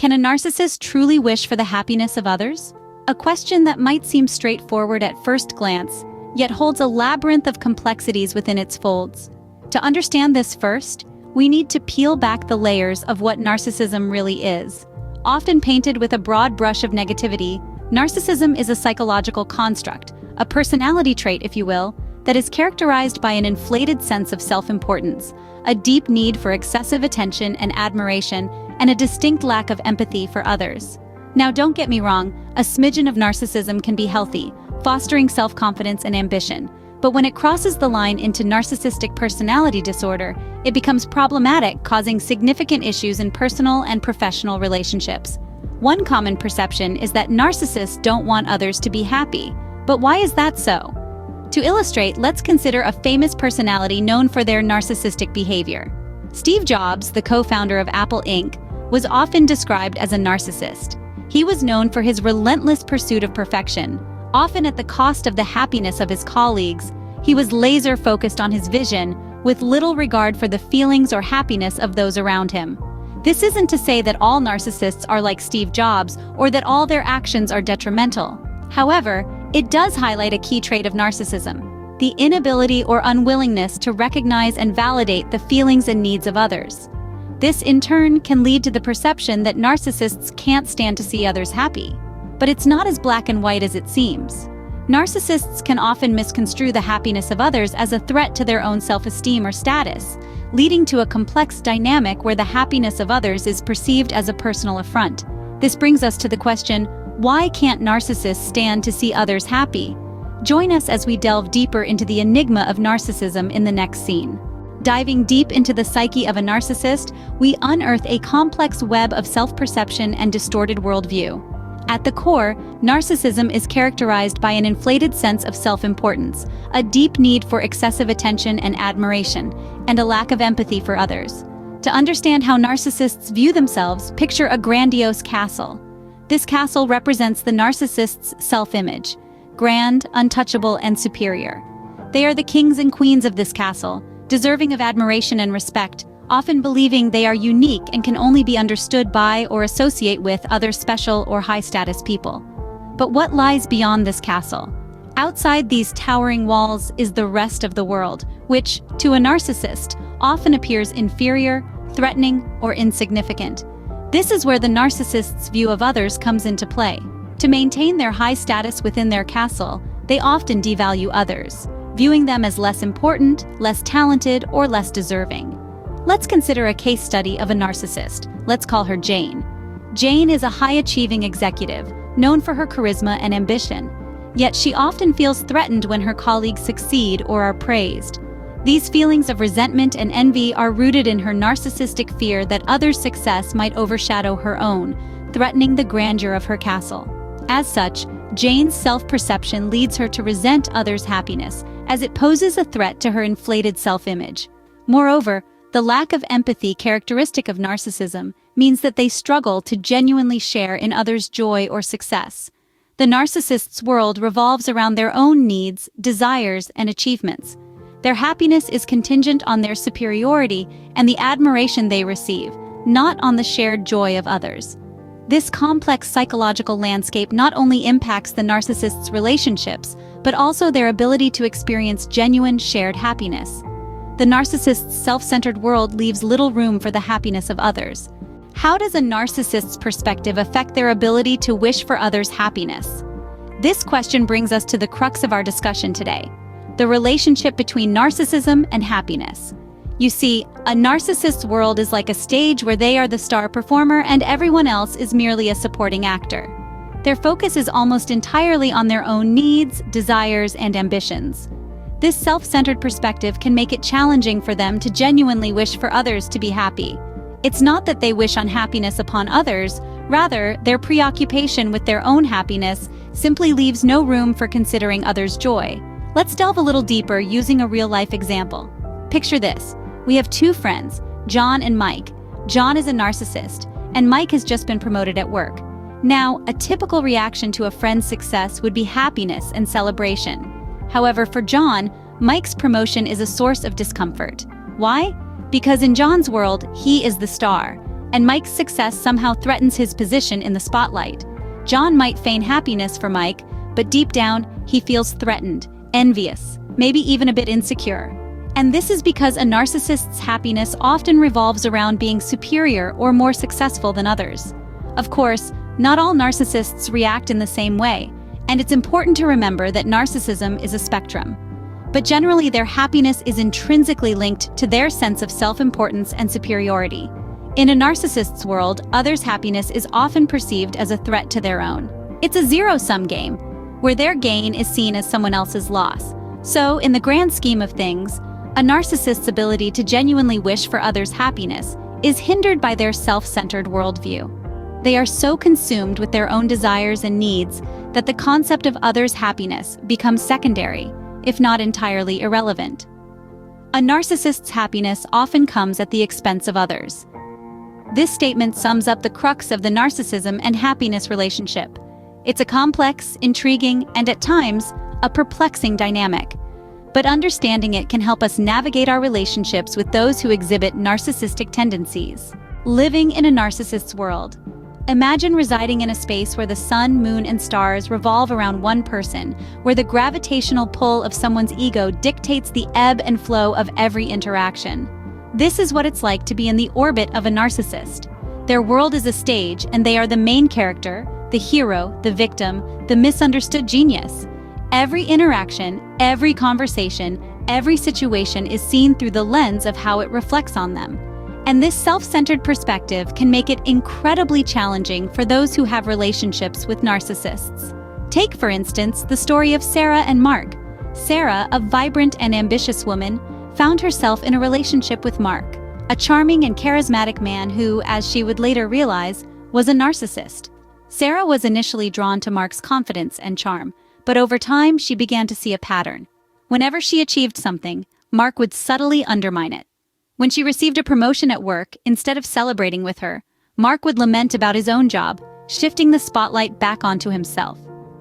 Can a narcissist truly wish for the happiness of others? A question that might seem straightforward at first glance, yet holds a labyrinth of complexities within its folds. To understand this first, we need to peel back the layers of what narcissism really is. Often painted with a broad brush of negativity, narcissism is a psychological construct, a personality trait, if you will, that is characterized by an inflated sense of self-importance, a deep need for excessive attention and admiration, and a distinct lack of empathy for others. Now, don't get me wrong, a smidgen of narcissism can be healthy, fostering self-confidence and ambition. But when it crosses the line into narcissistic personality disorder, it becomes problematic, causing significant issues in personal and professional relationships. One common perception is that narcissists don't want others to be happy. But why is that so? To illustrate, let's consider a famous personality known for their narcissistic behavior. Steve Jobs, the co-founder of Apple Inc., was often described as a narcissist. He was known for his relentless pursuit of perfection, often at the cost of the happiness of his colleagues. He was laser-focused on his vision, with little regard for the feelings or happiness of those around him. This isn't to say that all narcissists are like Steve Jobs or that all their actions are detrimental. However, it does highlight a key trait of narcissism: the inability or unwillingness to recognize and validate the feelings and needs of others. This, in turn, can lead to the perception that narcissists can't stand to see others happy. But it's not as black and white as it seems. Narcissists can often misconstrue the happiness of others as a threat to their own self-esteem or status, leading to a complex dynamic where the happiness of others is perceived as a personal affront. This brings us to the question, why can't narcissists stand to see others happy? Join us as we delve deeper into the enigma of narcissism in the next scene. Diving deep into the psyche of a narcissist, we unearth a complex web of self-perception and distorted worldview. At the core, narcissism is characterized by an inflated sense of self-importance, a deep need for excessive attention and admiration, and a lack of empathy for others. To understand how narcissists view themselves, picture a grandiose castle. This castle represents the narcissist's self-image: grand, untouchable, and superior. They are the kings and queens of this castle, deserving of admiration and respect, often believing they are unique and can only be understood by or associate with other special or high-status people. But what lies beyond this castle? Outside these towering walls is the rest of the world, which, to a narcissist, often appears inferior, threatening, or insignificant. This is where the narcissist's view of others comes into play. To maintain their high status within their castle, they often devalue others, viewing them as less important, less talented, or less deserving. Let's consider a case study of a narcissist. Let's call her Jane. Jane is a high-achieving executive, known for her charisma and ambition. Yet she often feels threatened when her colleagues succeed or are praised. These feelings of resentment and envy are rooted in her narcissistic fear that others' success might overshadow her own, threatening the grandeur of her castle. As such, Jane's self-perception leads her to resent others' happiness, as it poses a threat to her inflated self-image. Moreover, the lack of empathy characteristic of narcissism means that they struggle to genuinely share in others' joy or success. The narcissist's world revolves around their own needs, desires, and achievements. Their happiness is contingent on their superiority and the admiration they receive, not on the shared joy of others. This complex psychological landscape not only impacts the narcissist's relationships, but also their ability to experience genuine shared happiness. The narcissist's self-centered world leaves little room for the happiness of others. How does a narcissist's perspective affect their ability to wish for others' happiness? This question brings us to the crux of our discussion today: the relationship between narcissism and happiness. You see, a narcissist's world is like a stage where they are the star performer and everyone else is merely a supporting actor. Their focus is almost entirely on their own needs, desires, and ambitions. This self-centered perspective can make it challenging for them to genuinely wish for others to be happy. It's not that they wish unhappiness upon others, rather, their preoccupation with their own happiness simply leaves no room for considering others' joy. Let's delve a little deeper using a real-life example. Picture this. We have two friends, John and Mike. John is a narcissist, and Mike has just been promoted at work. Now, a typical reaction to a friend's success would be happiness and celebration. However, for John, Mike's promotion is a source of discomfort. Why? Because in John's world, he is the star, and Mike's success somehow threatens his position in the spotlight. John might feign happiness for Mike, but deep down, he feels threatened, envious, maybe even a bit insecure. And this is because a narcissist's happiness often revolves around being superior or more successful than others. Of course, not all narcissists react in the same way, and it's important to remember that narcissism is a spectrum. But generally, their happiness is intrinsically linked to their sense of self-importance and superiority. In a narcissist's world, others' happiness is often perceived as a threat to their own. It's a zero-sum game, where their gain is seen as someone else's loss. So, in the grand scheme of things, a narcissist's ability to genuinely wish for others' happiness is hindered by their self-centered worldview. They are so consumed with their own desires and needs that the concept of others' happiness becomes secondary, if not entirely irrelevant. A narcissist's happiness often comes at the expense of others. This statement sums up the crux of the narcissism and happiness relationship. It's a complex, intriguing, and at times, a perplexing dynamic. But understanding it can help us navigate our relationships with those who exhibit narcissistic tendencies. Living in a narcissist's world. Imagine residing in a space where the sun, moon, and stars revolve around one person, where the gravitational pull of someone's ego dictates the ebb and flow of every interaction. This is what it's like to be in the orbit of a narcissist. Their world is a stage, and they are the main character, the hero, the victim, the misunderstood genius. Every interaction, every conversation, every situation is seen through the lens of how it reflects on them. And this self-centered perspective can make it incredibly challenging for those who have relationships with narcissists. Take, for instance, the story of Sarah and Mark. Sarah, a vibrant and ambitious woman, found herself in a relationship with Mark, a charming and charismatic man who, as she would later realize, was a narcissist. Sarah was initially drawn to Mark's confidence and charm, but over time she began to see a pattern. Whenever she achieved something, Mark would subtly undermine it. When she received a promotion at work, instead of celebrating with her, Mark would lament about his own job, shifting the spotlight back onto himself.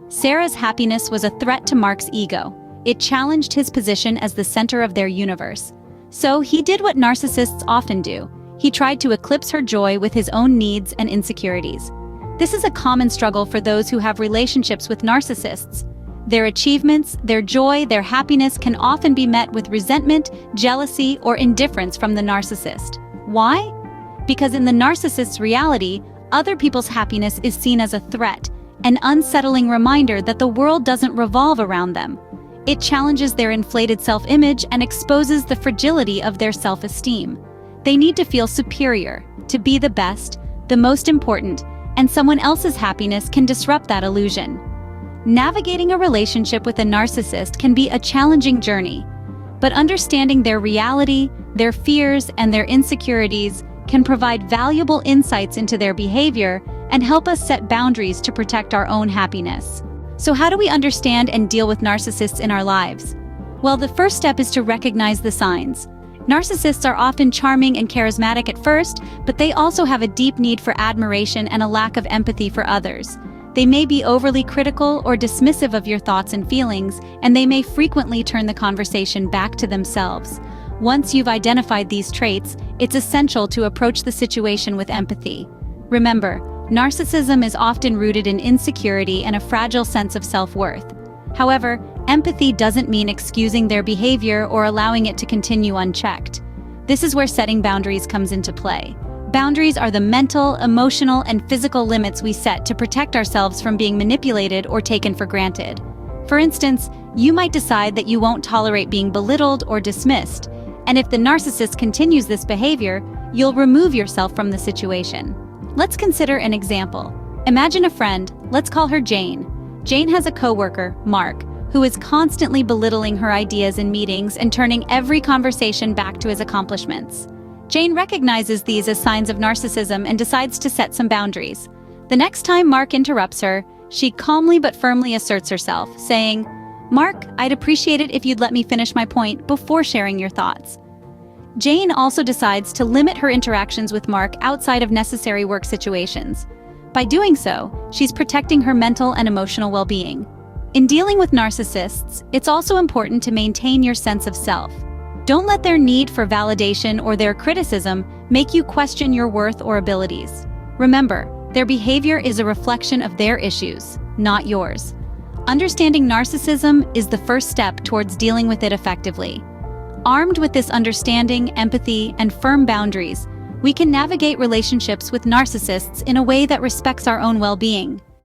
Sarah's happiness was a threat to Mark's ego. It challenged his position as the center of their universe. So he did what narcissists often do. He tried to eclipse her joy with his own needs and insecurities. This is a common struggle for those who have relationships with narcissists. Their achievements, their joy, their happiness can often be met with resentment, jealousy, or indifference from the narcissist. Why? Because in the narcissist's reality, other people's happiness is seen as a threat, an unsettling reminder that the world doesn't revolve around them. It challenges their inflated self-image and exposes the fragility of their self-esteem. They need to feel superior, to be the best, the most important, and someone else's happiness can disrupt that illusion. Navigating a relationship with a narcissist can be a challenging journey, but understanding their reality, their fears, and their insecurities can provide valuable insights into their behavior and help us set boundaries to protect our own happiness. So how do we understand and deal with narcissists in our lives? Well, the first step is to recognize the signs. Narcissists are often charming and charismatic at first, but they also have a deep need for admiration and a lack of empathy for others. They may be overly critical or dismissive of your thoughts and feelings, and they may frequently turn the conversation back to themselves. Once you've identified these traits, it's essential to approach the situation with empathy. Remember, narcissism is often rooted in insecurity and a fragile sense of self-worth. However, empathy doesn't mean excusing their behavior or allowing it to continue unchecked. This is where setting boundaries comes into play. Boundaries are the mental, emotional, and physical limits we set to protect ourselves from being manipulated or taken for granted. For instance, you might decide that you won't tolerate being belittled or dismissed, and if the narcissist continues this behavior, you'll remove yourself from the situation. Let's consider an example. Imagine a friend, let's call her Jane. Jane has a coworker, Mark, who is constantly belittling her ideas in meetings and turning every conversation back to his accomplishments. Jane recognizes these as signs of narcissism and decides to set some boundaries. The next time Mark interrupts her, she calmly but firmly asserts herself, saying, "Mark, I'd appreciate it if you'd let me finish my point before sharing your thoughts." Jane also decides to limit her interactions with Mark outside of necessary work situations. By doing so, she's protecting her mental and emotional well-being. In dealing with narcissists, it's also important to maintain your sense of self. Don't let their need for validation or their criticism make you question your worth or abilities. Remember, their behavior is a reflection of their issues, not yours. Understanding narcissism is the first step towards dealing with it effectively. Armed with this understanding, empathy, and firm boundaries, we can navigate relationships with narcissists in a way that respects our own well-being.